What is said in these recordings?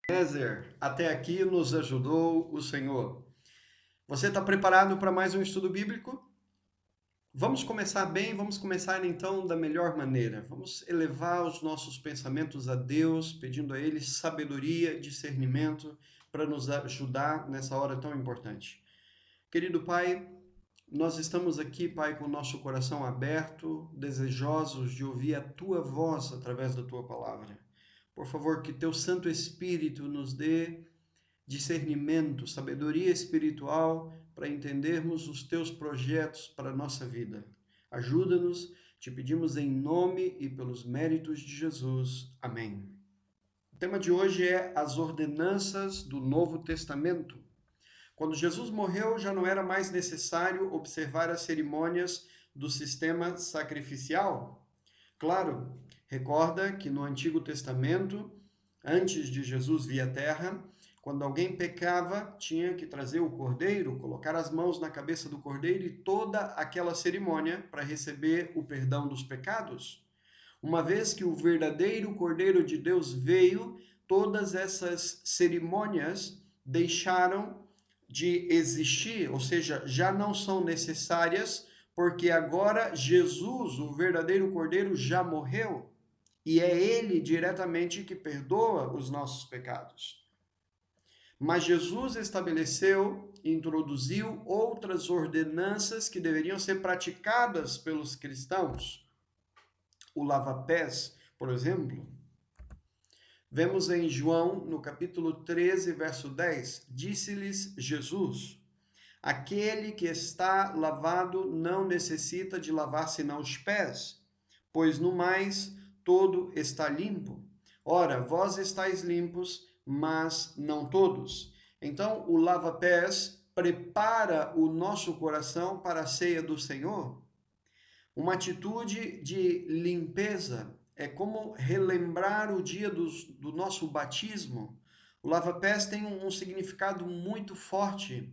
Ezer, até aqui nos ajudou o Senhor. Você está preparado para mais um estudo bíblico? Vamos começar bem, vamos começar então da melhor maneira. Vamos elevar os nossos pensamentos a Deus, pedindo a Ele sabedoria, discernimento para nos ajudar nessa hora tão importante. Querido Pai, nós estamos aqui, Pai, com o nosso coração aberto, desejosos de ouvir a Tua voz através da Tua palavra. Por favor, que Teu Santo Espírito nos dê discernimento, sabedoria espiritual para entendermos os teus projetos para a nossa vida. Ajuda-nos, te pedimos em nome e pelos méritos de Jesus. Amém. O tema de hoje é as ordenanças do Novo Testamento. Quando Jesus morreu, já não era mais necessário observar as cerimônias do sistema sacrificial. Claro, recorda que no Antigo Testamento, antes de Jesus vir à Terra, quando alguém pecava, tinha que trazer o cordeiro, colocar as mãos na cabeça do cordeiro e toda aquela cerimônia para receber o perdão dos pecados. Uma vez que o verdadeiro Cordeiro de Deus veio, todas essas cerimônias deixaram de existir, ou seja, já não são necessárias, porque agora Jesus, o verdadeiro Cordeiro, já morreu e é ele diretamente que perdoa os nossos pecados. Mas Jesus estabeleceu, introduziu outras ordenanças que deveriam ser praticadas pelos cristãos. O lava-pés, por exemplo. Vemos em João, no capítulo 13, verso 10, disse-lhes Jesus: aquele que está lavado não necessita de lavar senão os pés, pois no mais todo está limpo. Ora, vós estáis limpos, mas não todos. Então, o lava-pés prepara o nosso coração para a ceia do Senhor. Uma atitude de limpeza é como relembrar o dia do nosso batismo. O lava-pés tem um significado muito forte.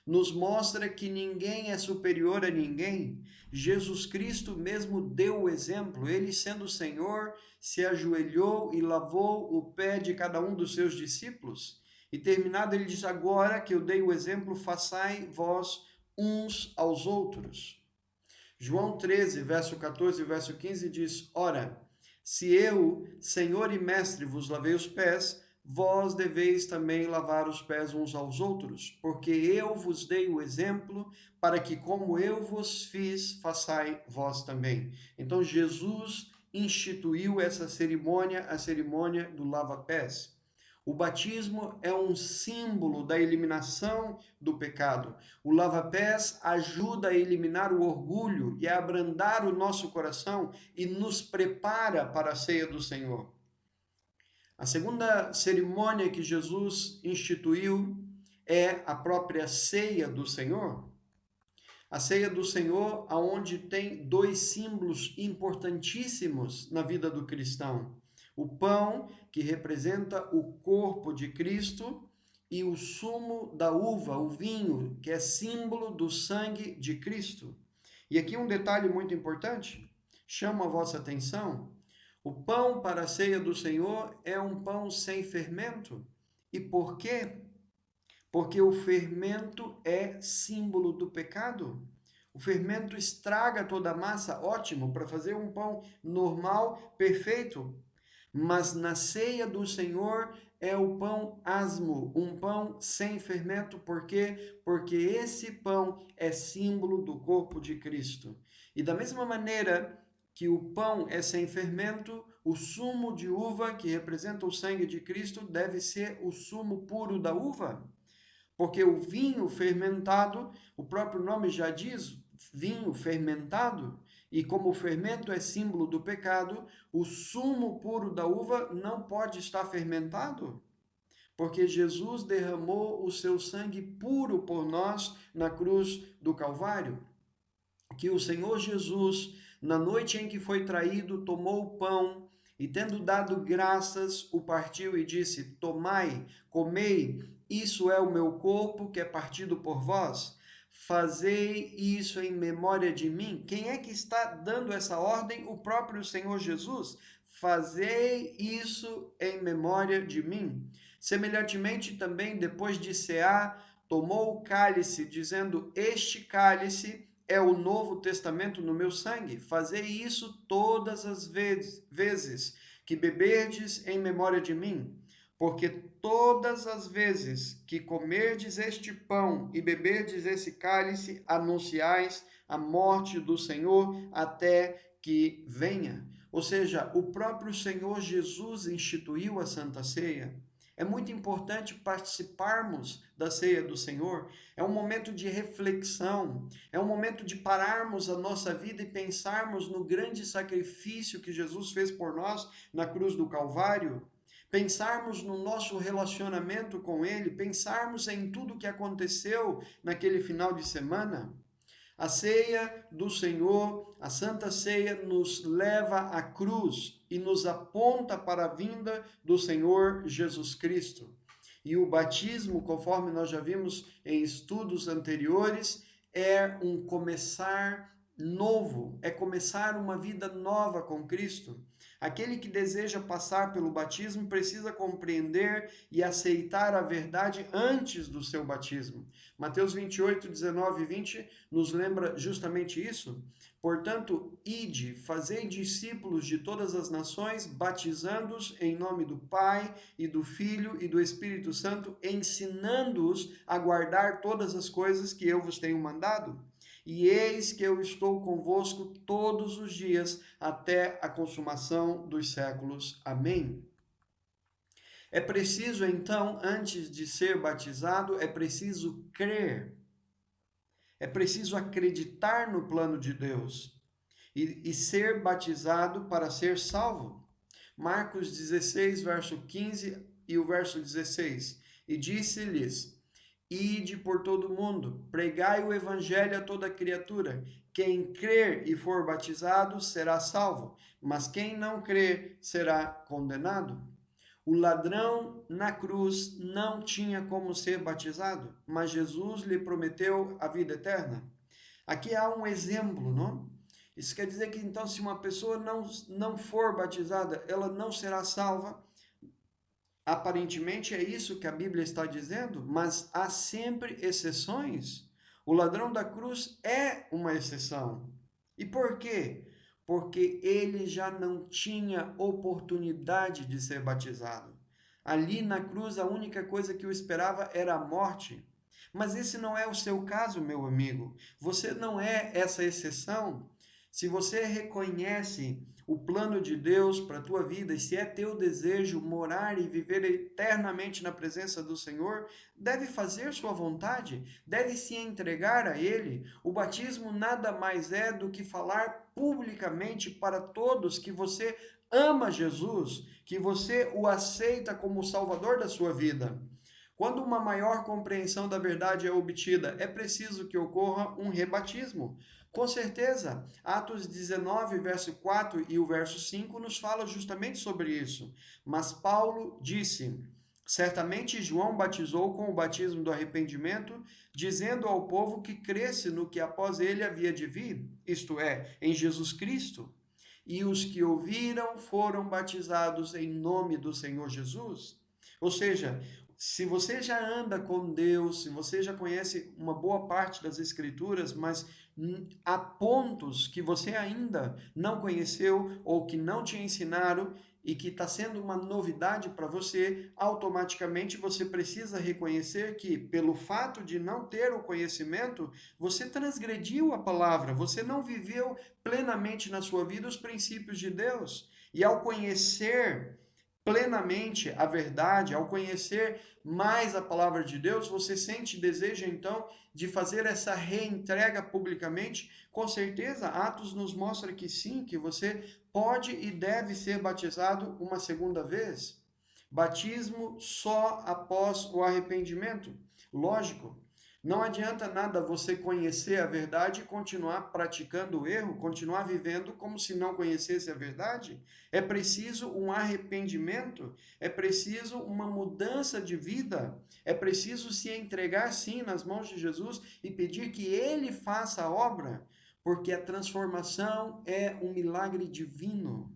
Nos mostra que ninguém é superior a ninguém. Jesus Cristo mesmo deu o exemplo. Ele, sendo o Senhor, se ajoelhou e lavou o pé de cada um dos seus discípulos. E terminado, ele diz: agora que eu dei o exemplo, façai vós uns aos outros. João 13, verso 14 e verso 15 diz: ora, se eu, Senhor e Mestre, vos lavei os pés, vós deveis também lavar os pés uns aos outros, porque eu vos dei o exemplo, para que como eu vos fiz, façai vós também. Então Jesus instituiu essa cerimônia, a cerimônia do lava-pés. O batismo é um símbolo da eliminação do pecado. O lava-pés ajuda a eliminar o orgulho e a abrandar o nosso coração e nos prepara para a ceia do Senhor. A segunda cerimônia que Jesus instituiu é a própria ceia do Senhor. A ceia do Senhor, aonde tem dois símbolos importantíssimos na vida do cristão. O pão, que representa o corpo de Cristo, e o sumo da uva, o vinho, que é símbolo do sangue de Cristo. E aqui um detalhe muito importante, chama a vossa atenção. O pão para a ceia do Senhor é um pão sem fermento. E por quê? Porque o fermento é símbolo do pecado. O fermento estraga toda a massa, ótimo, para fazer um pão normal, perfeito. Mas na ceia do Senhor é o pão asmo, um pão sem fermento. Por quê? Porque esse pão é símbolo do corpo de Cristo. E da mesma maneira que o pão é sem fermento, o sumo de uva, que representa o sangue de Cristo, deve ser o sumo puro da uva. Porque o vinho fermentado, o próprio nome já diz, vinho fermentado, e como o fermento é símbolo do pecado, o sumo puro da uva não pode estar fermentado, porque Jesus derramou o seu sangue puro por nós na cruz do Calvário. Que o Senhor Jesus, na noite em que foi traído, tomou o pão e, tendo dado graças, o partiu e disse: tomai, comei, isso é o meu corpo que é partido por vós. Fazei isso em memória de mim. Quem é que está dando essa ordem? O próprio Senhor Jesus. fazei isso em memória de mim. Semelhantemente também, depois de cear, tomou o cálice, dizendo: este cálice é o novo testamento no meu sangue. Fazei isso todas as vezes que beberdes em memória de mim. Porque todas as vezes que comerdes este pão e beberdes esse cálice, anunciais a morte do Senhor até que venha. Ou seja, o próprio Senhor Jesus instituiu a Santa Ceia. É muito importante participarmos da ceia do Senhor. É um momento de reflexão, é um momento de pararmos a nossa vida e pensarmos no grande sacrifício que Jesus fez por nós na cruz do Calvário. Pensarmos no nosso relacionamento com Ele, pensarmos em tudo que aconteceu naquele final de semana. A ceia do Senhor, a Santa Ceia, nos leva à cruz e nos aponta para a vinda do Senhor Jesus Cristo. E o batismo, conforme nós já vimos em estudos anteriores, é um começar novo, é começar uma vida nova com Cristo. Aquele que deseja passar pelo batismo precisa compreender e aceitar a verdade antes do seu batismo. Mateus 28, 19 e 20 nos lembra justamente isso. Portanto, ide, fazei discípulos de todas as nações, batizando-os em nome do Pai e do Filho e do Espírito Santo, ensinando-os a guardar todas as coisas que eu vos tenho mandado. E eis que eu estou convosco todos os dias até a consumação dos séculos. Amém. É preciso, então, antes de ser batizado, é preciso crer. É preciso acreditar no plano de Deus e ser batizado para ser salvo. Marcos 16, verso 15 e o verso 16. E disse-lhes: ide por todo o mundo, pregai o evangelho a toda criatura. Quem crer e for batizado será salvo, mas quem não crer será condenado. O ladrão na cruz não tinha como ser batizado, mas Jesus lhe prometeu a vida eterna. Aqui há um exemplo, não? Isso quer dizer que então, se uma pessoa não for batizada, ela não será salva. Aparentemente é isso que a Bíblia está dizendo, mas há sempre exceções. O ladrão da cruz é uma exceção. E por quê? Porque ele já não tinha oportunidade de ser batizado. Ali na cruz, a única coisa que o esperava era a morte. Mas esse não é o seu caso, meu amigo. Você não é essa exceção. Se você reconhece o plano de Deus para a tua vida e se é teu desejo morar e viver eternamente na presença do Senhor, deve fazer sua vontade, deve se entregar a Ele. O batismo nada mais é do que falar publicamente para todos que você ama Jesus, que você o aceita como o Salvador da sua vida. Quando uma maior compreensão da verdade é obtida, é preciso que ocorra um rebatismo. Com certeza, Atos 19, verso 4 e o verso 5 nos fala justamente sobre isso. Mas Paulo disse: certamente João batizou com o batismo do arrependimento, dizendo ao povo que cresce no que após ele havia de vir, isto é, em Jesus Cristo. E os que ouviram foram batizados em nome do Senhor Jesus. Ou seja, se você já anda com Deus, se você já conhece uma boa parte das Escrituras, mas há pontos que você ainda não conheceu ou que não te ensinaram e que está sendo uma novidade para você, automaticamente você precisa reconhecer que, pelo fato de não ter o conhecimento, você transgrediu a palavra, você não viveu plenamente na sua vida os princípios de Deus. E ao conhecer plenamente a verdade, ao conhecer mais a palavra de Deus, você sente desejo então de fazer essa reentrega publicamente? Com certeza, Atos nos mostra que sim, que você pode e deve ser batizado uma segunda vez. Batismo só após o arrependimento. Lógico, não adianta nada você conhecer a verdade e continuar praticando o erro, continuar vivendo como se não conhecesse a verdade. É preciso um arrependimento, é preciso uma mudança de vida, é preciso se entregar sim nas mãos de Jesus e pedir que Ele faça a obra, porque a transformação é um milagre divino.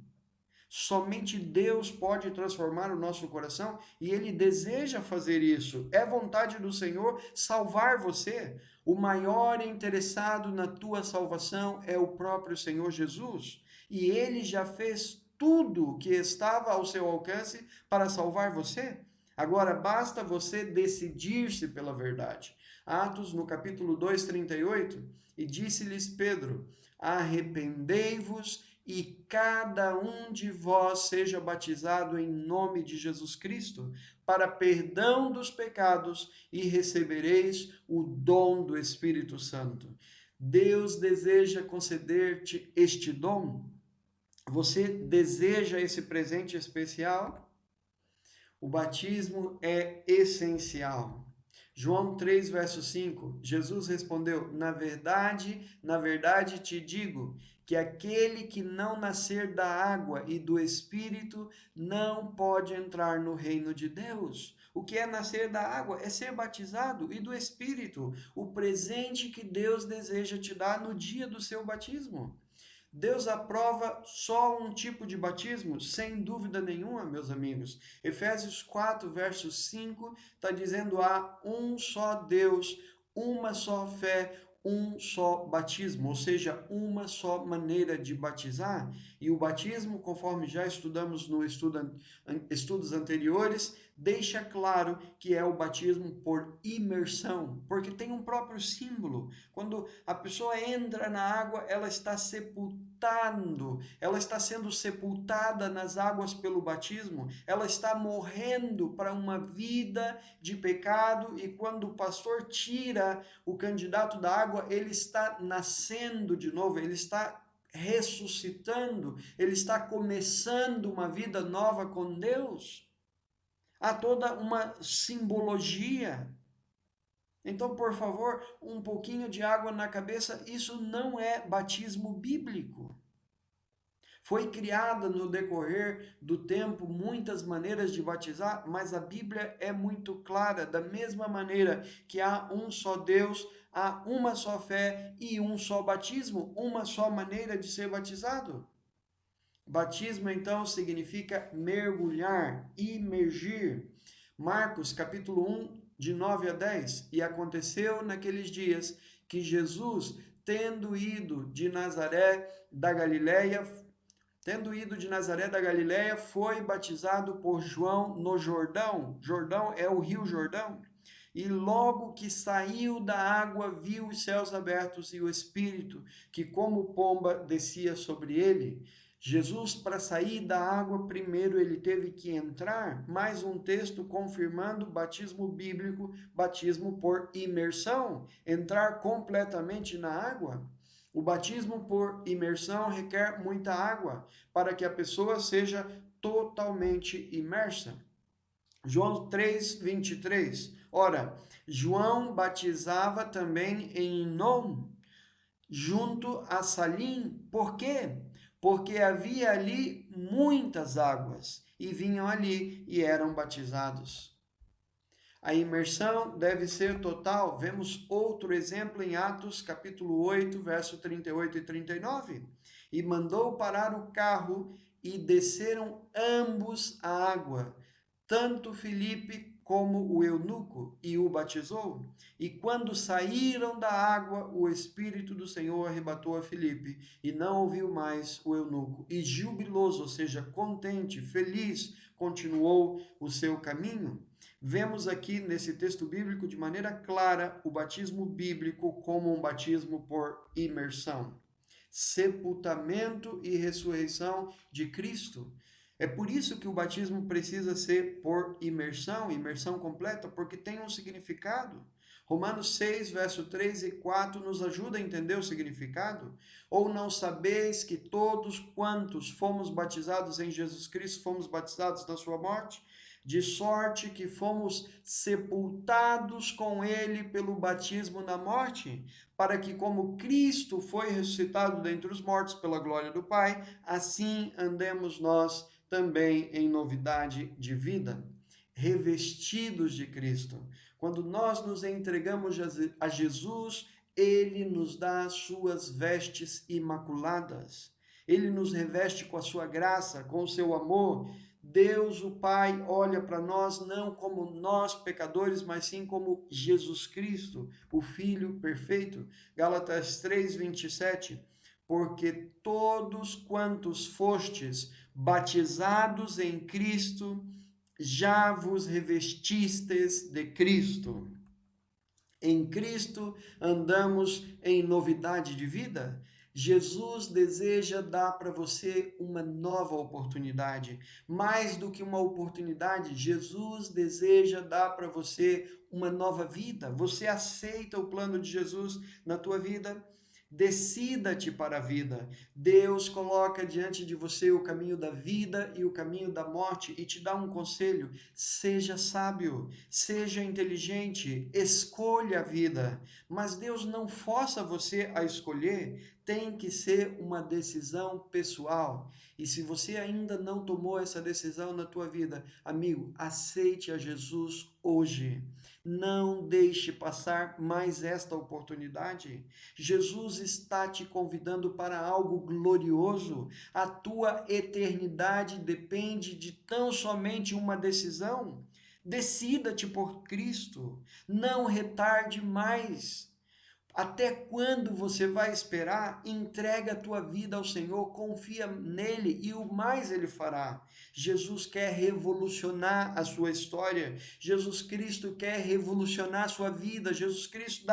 Somente Deus pode transformar o nosso coração e Ele deseja fazer isso. É vontade do Senhor salvar você. O maior interessado na tua salvação é o próprio Senhor Jesus. E Ele já fez tudo que estava ao seu alcance para salvar você. Agora basta você decidir-se pela verdade. Atos, no capítulo 2, 38, e disse-lhes Pedro: arrependei-vos e cada um de vós seja batizado em nome de Jesus Cristo, para perdão dos pecados, e recebereis o dom do Espírito Santo. Deus deseja conceder-te este dom. Você deseja esse presente especial? O batismo é essencial. João 3, verso 5, Jesus respondeu: na verdade te digo, que aquele que não nascer da água e do Espírito não pode entrar no reino de Deus. O que é nascer da água? É ser batizado, e do Espírito, o presente que Deus deseja te dar no dia do seu batismo. Deus aprova só um tipo de batismo? Sem dúvida nenhuma, meus amigos. Efésios 4, verso 5, está dizendo: há um só Deus, uma só fé, um só batismo, ou seja, uma só maneira de batizar. E o batismo, conforme já estudamos no estudos anteriores, deixa claro que é o batismo por imersão, porque tem um próprio símbolo. Quando a pessoa entra na água, ela está sepultando, ela está sendo sepultada nas águas pelo batismo, ela está morrendo para uma vida de pecado, e quando o pastor tira o candidato da água, ele está nascendo de novo, ele está ressuscitando, ele está começando uma vida nova com Deus. Há toda uma simbologia. Então, por favor, um pouquinho de água na cabeça, isso não é batismo bíblico. Foi criada no decorrer do tempo muitas maneiras de batizar, mas a Bíblia é muito clara. Da mesma maneira que há um só Deus, há uma só fé e um só batismo, uma só maneira de ser batizado. Batismo, então, significa mergulhar, imergir. Marcos, capítulo 1, de 9 a 10. E aconteceu naqueles dias que Jesus, tendo ido de Nazaré da Galileia, foi batizado por João no Jordão. Jordão é o rio Jordão. E logo que saiu da água, viu os céus abertos e o Espírito, que como pomba descia sobre ele. Jesus, para sair da água, primeiro ele teve que entrar. Mais um texto confirmando o batismo bíblico, batismo por imersão, entrar completamente na água. O batismo por imersão requer muita água para que a pessoa seja totalmente imersa. João 3, 23. Ora, João batizava também em Enom, junto a Salim. Por quê? Porque havia ali muitas águas, e vinham ali e eram batizados. A imersão deve ser total. Vemos outro exemplo em Atos, capítulo 8, verso 38 e 39. E mandou parar o carro, e desceram ambos à água, tanto Filipe como o eunuco, e o batizou. E quando saíram da água, o Espírito do Senhor arrebatou a Filipe, e não ouviu mais o eunuco. E jubiloso, ou seja, contente, feliz, continuou o seu caminho. Vemos aqui nesse texto bíblico de maneira clara o batismo bíblico como um batismo por imersão. Sepultamento e ressurreição de Cristo. É por isso que o batismo precisa ser por imersão, imersão completa, porque tem um significado. Romanos 6, verso 3 e 4 nos ajuda a entender o significado. Ou não sabeis que todos quantos fomos batizados em Jesus Cristo, fomos batizados na sua morte? De sorte que fomos sepultados com ele pelo batismo na morte, para que como Cristo foi ressuscitado dentre os mortos pela glória do Pai, assim andemos nós também em novidade de vida, revestidos de Cristo. Quando nós nos entregamos a Jesus, ele nos dá suas vestes imaculadas. Ele nos reveste com a sua graça, com o seu amor. Deus, o Pai, olha para nós não como nós pecadores, mas sim como Jesus Cristo, o Filho perfeito. Gálatas 3:27. Porque todos quantos fostes batizados em Cristo, já vos revestistes de Cristo. Em Cristo andamos em novidade de vida. Jesus deseja dar para você uma nova oportunidade. Mais do que uma oportunidade, Jesus deseja dar para você uma nova vida. Você aceita o plano de Jesus na tua vida? Decida-te para a vida. Deus coloca diante de você o caminho da vida e o caminho da morte e te dá um conselho: seja sábio, seja inteligente, escolha a vida. Mas Deus não força você a escolher, tem que ser uma decisão pessoal. E se você ainda não tomou essa decisão na tua vida, amigo, aceite a Jesus hoje. Não deixe passar mais esta oportunidade. Jesus está te convidando para algo glorioso. A tua eternidade depende de tão somente uma decisão. Decida-te por Cristo. Não retarde mais. Até quando você vai esperar? Entrega a tua vida ao Senhor, confia nele e o mais ele fará. Jesus quer revolucionar a sua história. Jesus Cristo quer revolucionar a sua vida. Jesus Cristo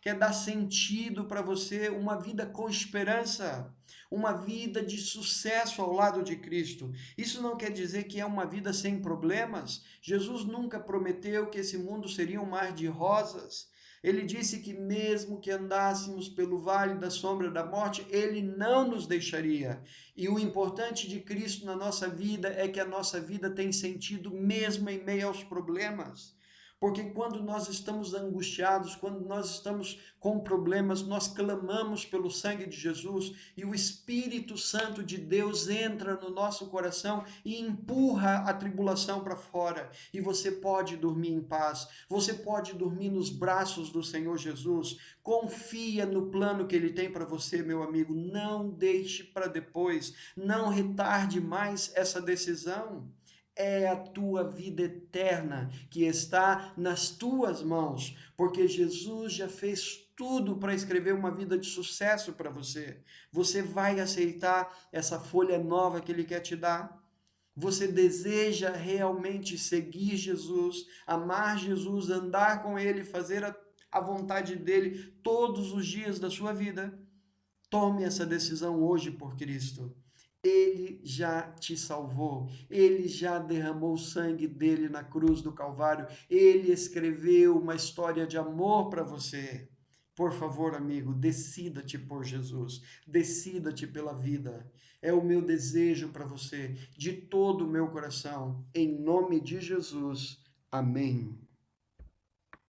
quer dar sentido para você, uma vida com esperança, uma vida de sucesso ao lado de Cristo. Isso não quer dizer que é uma vida sem problemas. Jesus nunca prometeu que esse mundo seria um mar de rosas. Ele disse que mesmo que andássemos pelo vale da sombra da morte, ele não nos deixaria. E o importante de Cristo na nossa vida é que a nossa vida tem sentido mesmo em meio aos problemas. Porque quando nós estamos angustiados, quando nós estamos com problemas, nós clamamos pelo sangue de Jesus e o Espírito Santo de Deus entra no nosso coração e empurra a tribulação para fora. E você pode dormir em paz, você pode dormir nos braços do Senhor Jesus. Confia no plano que Ele tem para você, meu amigo. Não deixe para depois, não retarde mais essa decisão. É a tua vida eterna que está nas tuas mãos, porque Jesus já fez tudo para escrever uma vida de sucesso para você. Você vai aceitar essa folha nova que Ele quer te dar? Você deseja realmente seguir Jesus, amar Jesus, andar com Ele, fazer a vontade dEle todos os dias da sua vida? Tome essa decisão hoje por Cristo. Ele já te salvou, ele já derramou o sangue dele na cruz do Calvário, ele escreveu uma história de amor para você. Por favor, amigo, decida-te por Jesus, decida-te pela vida. É o meu desejo para você, de todo o meu coração, em nome de Jesus. Amém.